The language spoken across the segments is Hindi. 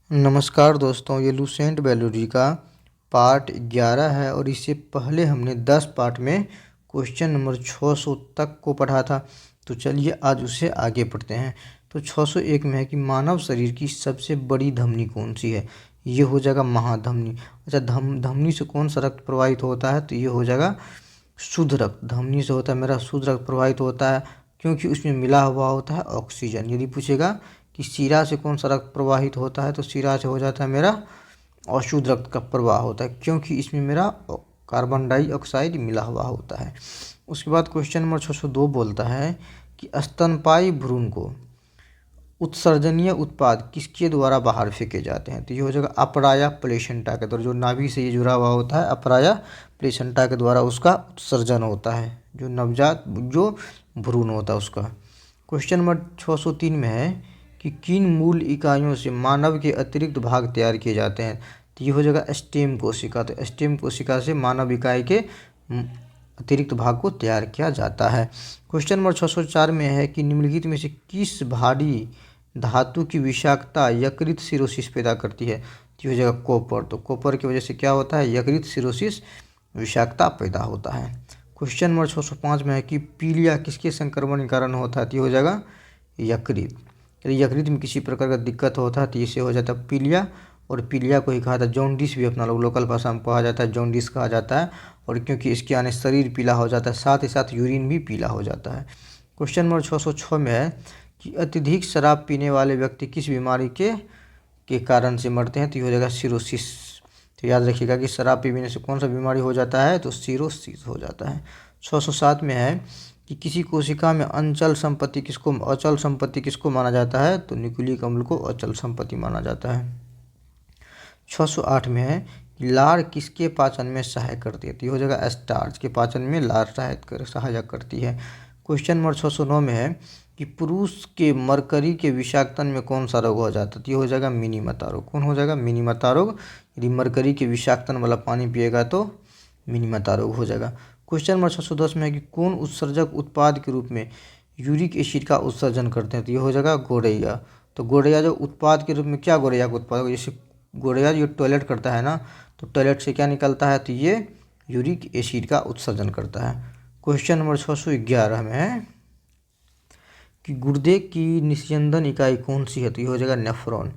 नमस्कार दोस्तों, ये लुसेंट बेलोरी का पार्ट 11 है और इससे पहले हमने 10 पार्ट में क्वेश्चन नंबर 600 तक को पढ़ा था। तो चलिए आज उससे आगे पढ़ते हैं। तो 601 में है कि मानव शरीर की सबसे बड़ी धमनी कौन सी है। ये हो जाएगा महाधमनी। अच्छा, धमनी से कौन सा रक्त प्रवाहित होता है, तो ये हो जाएगा शुद्ध रक्त। धमनी से होता है मेरा शुद्ध रक्त प्रवाहित होता है, क्योंकि उसमें मिला हुआ होता है ऑक्सीजन। यदि पूछेगा कि शिरा से कौन सा रक्त प्रवाहित होता है, तो शिरा से हो जाता है मेरा अशुद्ध रक्त का प्रवाह होता है, क्योंकि इसमें मेरा कार्बन डाइऑक्साइड मिला हुआ होता है। उसके बाद क्वेश्चन नंबर 602 बोलता है कि स्तनपायी भ्रूण को उत्सर्जनीय उत्पाद किसके द्वारा बाहर फेंके जाते हैं। तो ये हो जाएगा अपराया प्लेसेंटा के द्वारा। जो नाभि से ये जुड़ा हुआ होता है अपराया प्लेसेंटा के द्वारा उसका उत्सर्जन होता है, जो नवजात जो भ्रूण होता है उसका। क्वेश्चन नंबर 603 में है कि किन मूल इकाइयों से मानव के अतिरिक्त भाग तैयार किए जाते हैं। तो ये हो जाएगा स्टेम कोशिका। तो स्टेम कोशिका से मानव इकाई के अतिरिक्त भाग को तैयार किया जाता है। क्वेश्चन नंबर 604 में है कि निम्नलिखित में से किस भारी धातु की विषाक्तता यकृत सिरोसिस पैदा करती है। तो ये हो जाएगा कॉपर। तो कॉपर की वजह से क्या होता है, यकृत सिरोसिस विषाक्तता पैदा होता है। क्वेश्चन नंबर 605 में है कि पीलिया किसके संक्रमण के कारण होता है। तो ये हो जाएगा यकृत। यदि यकृत में किसी प्रकार का दिक्कत होता है तो इसे हो जाता है पीलिया, और पीलिया को ही कहा जाता है जॉन्डिस भी अपना लोग लोकल भाषा में कहा जाता है, जॉन्डिस कहा जाता है। और क्योंकि इसके आने शरीर पीला हो जाता है, साथ ही साथ यूरिन भी पीला हो जाता है। क्वेश्चन नंबर 606 में है कि अत्यधिक शराब पीने वाले व्यक्ति किस बीमारी के कारण से मरते हैं। तो ये हो जाएगा सिरोसिस। तो याद रखिएगा कि शराब पीने से कौन सा बीमारी हो जाता है, तो सिरोसिस हो जाता है। 607 में है कि किसी कोशिका में अचल संपत्ति किसको माना जाता है। तो न्यूक्लिक अम्ल को अचल संपत्ति माना जाता है। 608 में है कि लार किसके पाचन में सहायक करती है। तो ये हो जाएगा स्टार्च के पाचन में लार सहायक करती है। क्वेश्चन नंबर 609 में है कि पुरुष के मरकरी के विषाक्तन में कौन सा रोग हो जाता है। तो ये हो जाएगा मिनीमता रोग। कौन हो जाएगा, मिनीमता रोग। यदि मरकरी के विषाक्तन वाला पानी पिएगा तो मिनीमता रोग हो जाएगा। क्वेश्चन नंबर 610 में है कि कौन उत्सर्जक उत्पाद के रूप में यूरिक एसिड का उत्सर्जन करते हैं। तो ये हो जाएगा गोरैया। तो गोरैया जो उत्पाद के रूप में, क्या गोरैया का उत्पाद, जैसे गोरैया जो टॉयलेट करता है ना, तो टॉयलेट से क्या निकलता है, तो ये यूरिक एसिड का उत्सर्जन करता है। क्वेश्चन नंबर 611 में है कि गुर्दे की निस्यंदन इकाई कौन सी है। तो ये हो जाएगा नेफ्रॉन।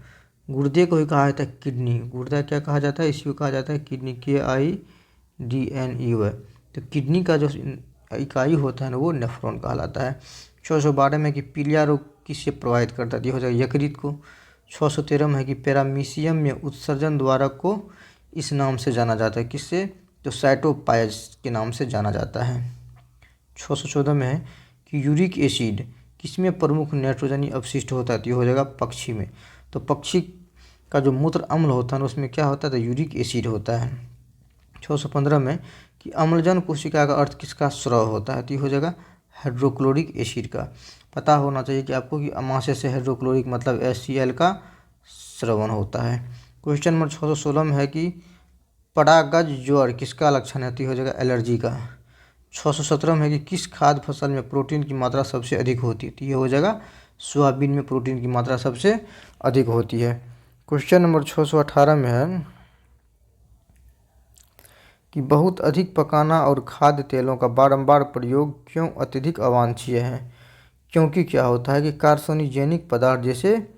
गुर्दे को ही कहा जाता है किडनी। गुर्दा क्या कहा जाता है, इसी को कहा जाता है किडनी, KIDNE। तो किडनी का जो इकाई होता है ना, वो नेफ्रॉन कहलाता है। 612 में कि पीलिया रोग किससे प्रभावित करता है। ये हो जाएगा यकृत को। 613 में है कि पैरामीशियम में उत्सर्जन द्वारा को इस नाम से जाना जाता है, किससे, तो साइटोपायज के नाम से जाना जाता है। 614 में है कि यूरिक एसिड किसमें प्रमुख नाइट्रोजनी अपशिष्ट होता है। तो ये हो जाएगा पक्षी में। तो पक्षी का जो मूत्र अम्ल होता है ना, उसमें क्या होता है, तो यूरिक एसिड होता है। 615 में कि अम्लजन कोशिका का अर्थ किसका स्राव होता है। तो ये हो जाएगा हाइड्रोक्लोरिक एसिड का। पता होना चाहिए कि आपको कि अमाशय से हाइड्रोक्लोरिक मतलब HCl का स्रवण होता है। क्वेश्चन नंबर 616 में है कि परागज ज्वर किसका लक्षण है। तो ये हो जाएगा एलर्जी का। 617 में है कि किस खाद्य फसल में प्रोटीन की मात्रा सबसे अधिक होती है। तो ये हो जाएगा सोयाबीन में प्रोटीन की मात्रा सबसे अधिक होती है। क्वेश्चन नंबर 618 में है कि बहुत अधिक पकाना और खाद्य तेलों का बारंबार प्रयोग क्यों अत्यधिक अवांछनीय है। क्योंकि क्या होता है कि कार्सिनोजेनिक पदार्थ जैसे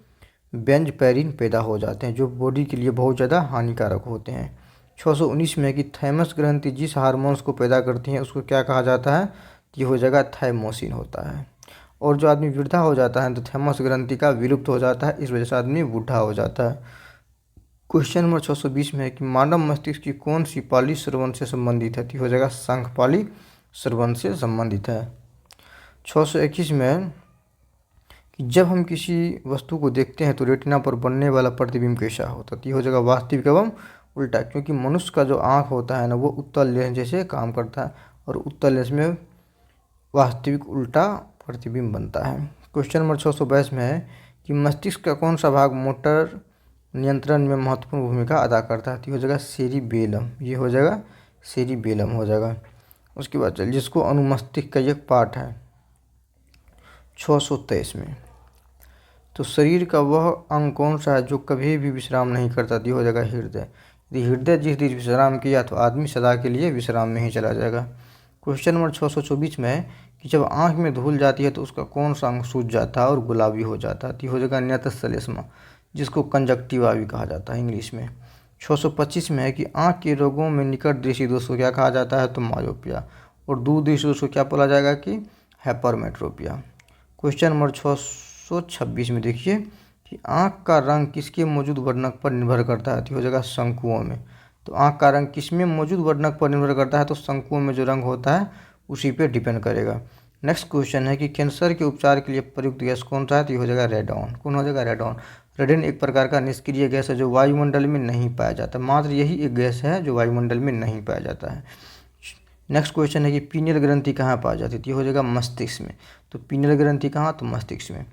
बेंजपैरिन पैदा हो जाते हैं, जो बॉडी के लिए बहुत ज़्यादा हानिकारक होते हैं। 619 में है कि थैमस ग्रंथि जिस हार्मोन्स को पैदा करती हैं उसको क्या कहा जाता है। ये हो जाएगा थाइमोसिन होता है। और जो आदमी वृद्धा हो जाता है तो थैमस ग्रंथि का विलुप्त हो जाता है, इस वजह से आदमी बूढ़ा हो जाता है। क्वेश्चन नंबर 620 में है कि मानव मस्तिष्क की कौन सी पाली श्रवण से संबंधित है। तो हो जाएगा शंखपाली श्रवण से संबंधित है। 621 में कि जब हम किसी वस्तु को देखते हैं तो रेटिना पर बनने वाला प्रतिबिंब कैसा होता है। तो ये हो जाएगा वास्तविक एवं उल्टा, क्योंकि मनुष्य का जो आँख होता है ना, वो उत्तल लेंस जैसे काम करता है, और उत्तल लेंस में वास्तविक उल्टा प्रतिबिंब बनता है। क्वेश्चन नंबर 622 में है कि मस्तिष्क का कौन सा भाग मोटर नियंत्रण में महत्वपूर्ण भूमिका अदा करता है। तो ये हो जाएगा सेरिबेलम। ये हो जाएगा सेरिबेलम हो जाएगा। उसके बाद चलिए, जिसको अनुमस्तिष्क का एक पार्ट है। 623 में तो शरीर का वह अंग कौन सा है जो कभी भी विश्राम नहीं करता? तो ये हो जाएगा हृदय। यदि हृदय जिस दिन विश्राम किया तो आदमी सदा के लिए विश्राम में ही चला जाएगा। क्वेश्चन नंबर 624 में है कि जब आँख में धूल जाती है तो उसका कौन सा अंग सूज जाता है और गुलाबी हो जाता है? तो ये हो जाएगा नेत्रश्लेष्मा, जिसको कंजक्टिवा भी कहा जाता है इंग्लिश में। 625 में है कि आँख के रोगों में निकट दृष्टि दोष को क्या कहा जाता है? तो मायोपिया। और दूर दृष्टि दोष को क्या बोला जाएगा? कि हैपरमेट्रोपिया। क्वेश्चन नंबर 626 में देखिए कि आँख का रंग किसके मौजूद वर्णक पर निर्भर करता है? तो हो जाएगा शंकुओं में। तो आँख का रंग किसमें मौजूद वर्णक पर निर्भर करता है? तो शंकुओं में जो रंग होता है उसी पे डिपेंड करेगा। नेक्स्ट क्वेश्चन है कि कैंसर के उपचार के लिए प्रयुक्त गैस कौन सा है? तो ये हो जाएगा रेडॉन। कौन हो जाएगा? रेडॉन। रेडन एक प्रकार का निष्क्रिय गैस है जो वायुमंडल में नहीं पाया जाता, मात्र यही एक गैस है जो वायुमंडल में नहीं पाया जाता है। नेक्स्ट क्वेश्चन है कि पीनियल ग्रंथि कहाँ पाई जाती है? तो ये हो जाएगा मस्तिष्क में। तो पीनियल ग्रंथि कहाँ? तो मस्तिष्क में।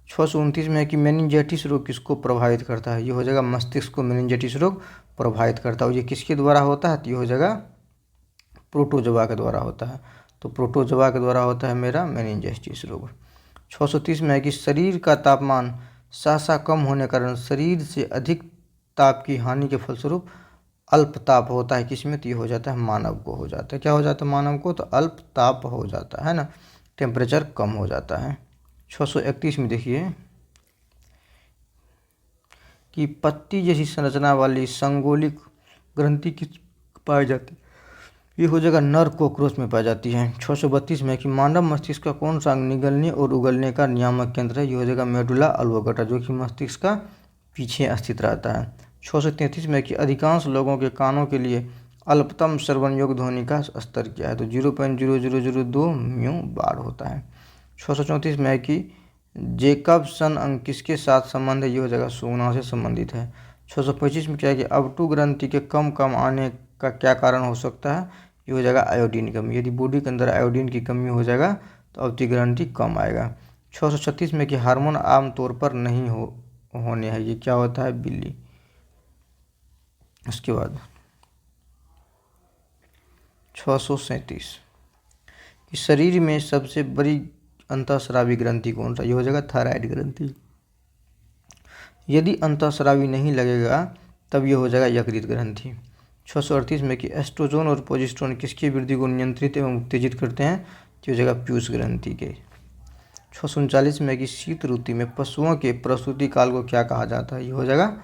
629 में है कि मेनिंजाइटिस रोग किसको प्रभावित करता है? ये हो जाएगा मस्तिष्क को मेनिंजाइटिस रोग प्रभावित करता है। और ये किसके द्वारा होता है? तो ये हो जाएगा प्रोटोजोआ के द्वारा होता है। तो प्रोटोजोआ के द्वारा होता है मेरा मेनिंजाइटिस रोग। 630 में है कि शरीर का तापमान सहसा कम होने के कारण शरीर से अधिक ताप की हानि के फलस्वरूप अल्प ताप होता है किसमें? तो ये हो जाता है मानव को हो जाता है। क्या हो जाता है मानव को? तो अल्प ताप हो जाता है ना, टेम्परेचर कम हो जाता है। 631 में देखिए कि पत्ती जैसी संरचना वाली संगोलिक ग्रंथि किस पाई जाती है? ये हो जाएगा नर कॉकरोच में पाई जाती है। 632 में कि मानव मस्तिष्क का कौन सा अंग निगलने और उगलने का नियामक केंद्र है? ये हो जाएगा मेडुला ऑब्लोंगेटा, जो कि मस्तिष्क का पीछे स्थित रहता है। 633 में कि अधिकांश लोगों के कानों के लिए अल्पतम श्रवण योग्य ध्वनि का स्तर क्या है? तो 0.0002 म्यू बार होता है। 634 में कि जेकबसन अंग किसके साथ संबंध है? ये हो जाएगा सूंघना से संबंधित है। 625 में क्या है कि अवटु ग्रंथि के कम आने का क्या कारण हो सकता है? ये हो जाएगा आयोडीन की कमी। यदि बॉडी के अंदर आयोडीन की कमी हो जाएगा तो अवटु ग्रंथि कम आएगा। 636 में कि हार्मोन आमतौर पर नहीं होने हैं, ये क्या होता है? बिल्ली। उसके बाद 637 कि शरीर में सबसे बड़ी अंतःस्रावी ग्रंथि कौन सा? ये हो जाएगा थायराइड ग्रंथि। यदि अंतःस्रावी नहीं लगेगा तब ये हो जाएगा यकृत ग्रंथि। 638 में कि एस्ट्रोजन और प्रोजेस्टेरोन किसकी वृद्धि को नियंत्रित एवं उत्तेजित करते हैं? तो हो जाएगा पीयूष ग्रंथि के। 639 में कि शीत ऋतु में पशुओं के प्रसूति काल को क्या कहा जाता है? ये हो जाएगा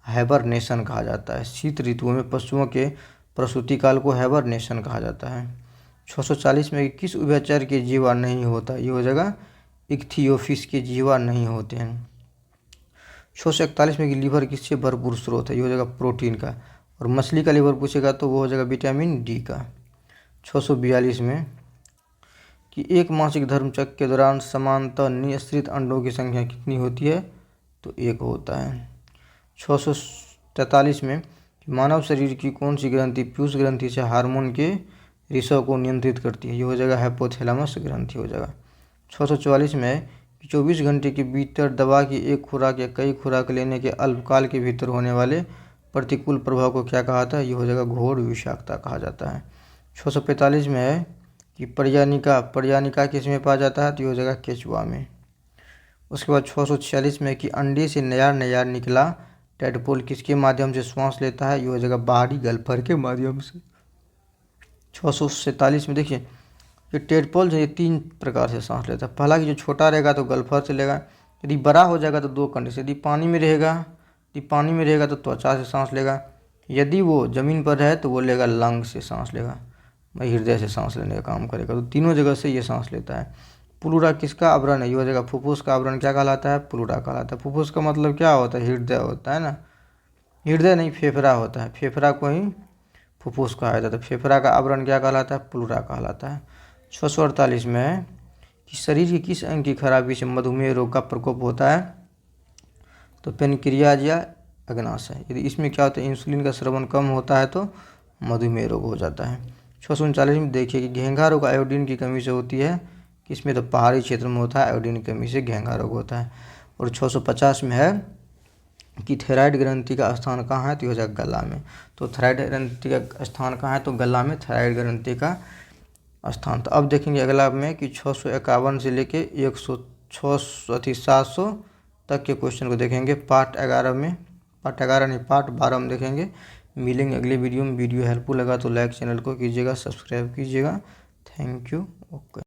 हाइबरनेशन कहा जाता है। शीत ऋतुओं में पशुओं के प्रसूति काल को हाइबरनेशन कहा जाता है। 640 में कि किस उभयचर के जीवा नहीं होता? ये हो जाएगा इक्थियोफिस के जीवा नहीं होते हैं। 641 में कि लीवर किससे भरपूर स्रोत है? ये हो जाएगा प्रोटीन का। और मछली का लीवर पूछेगा तो वो हो जाएगा विटामिन डी का। 642 में कि एक मासिक धर्मचक्र के दौरान समानतः निःसृत अंडों की संख्या कितनी होती है? तो 1 होता है। 643 में कि मानव शरीर की कौन सी ग्रंथि पीयूष ग्रंथि से हार्मोन के रिसव को नियंत्रित करती है? ये हो जाएगा हाइपोथैलेमस ग्रंथि हो जाएगा। 644 में कि 24 घंटे के भीतर दवा की एक खुराक या कई खुराक लेने के अल्पकाल के भीतर होने वाले प्रतिकूल प्रभाव को क्या कहा था? ये हो जाएगा घोर विषाक्तता कहा जाता है। 645 में है कि पर्यानिका किस में पाया जाता है? तो ये हो जाएगा केचुआ में। उसके बाद 646 में कि अंडे से नया निकला टेडपोल किसके माध्यम से श्वास लेता है? ये हो जाएगा बाहरी गल्फर के माध्यम से। 647 में देखिए कि टेडपोल जो ये 3 प्रकार से सांस लेता है। पहला कि जो छोटा रहेगा तो गल्फर से लेगा, यदि बड़ा हो जाएगा तो 2 कंडीशन, यदि पानी में रहेगा तो त्वचा से सांस लेगा, यदि वो ज़मीन पर है तो वो लेगा लंग से सांस लेगा, हृदय से सांस लेने का काम करेगा। तो तीनों जगह से ये सांस लेता है। प्लूरा किसका आवरण है? ये हो जाएगा फुफ्फुस का आवरण क्या कहलाता है? प्लूरा कहलाता है। फुफ्फुस का मतलब क्या होता है? हृदय होता है ना, हृदय नहीं फेफड़ा होता है, फेफड़ा को ही फुफ्फुस कहा जाता है। फेफड़ा का आवरण क्या कहलाता है? प्लूरा कहलाता है। 648 में है कि शरीर के किस अंग की खराबी से मधुमेह रोग का प्रकोप होता है? तो पेनक्रियाज या अग्नाशय। यदि इसमें क्या होता है? इंसुलिन का स्रावन कम होता है तो मधुमेह रोग हो जाता है। 639 में देखिए कि घेंघा रोग आयोडीन की कमी से होती है किसमें? तो पहाड़ी क्षेत्र में होता है, आयोडीन की कमी से घेंघा रोग होता है। और 650 में है कि थायराइड ग्रंथि का स्थान कहाँ है? तो हो जाएगा गला में। तो थायराइड ग्रंथि का स्थान कहाँ है? तो गला में थायराइड ग्रंथि का स्थान। तो अब देखेंगे अगला में कि 651 से लेके 700 तक के क्वेश्चन को देखेंगे। पार्ट 11 में, पार्ट 11 नहीं, पार्ट 12 में देखेंगे। मिलेंगे अगले वीडियो में। वीडियो हेल्पफुल लगा तो लाइक चैनल को कीजिएगा, सब्सक्राइब कीजिएगा। Thank you. ओके।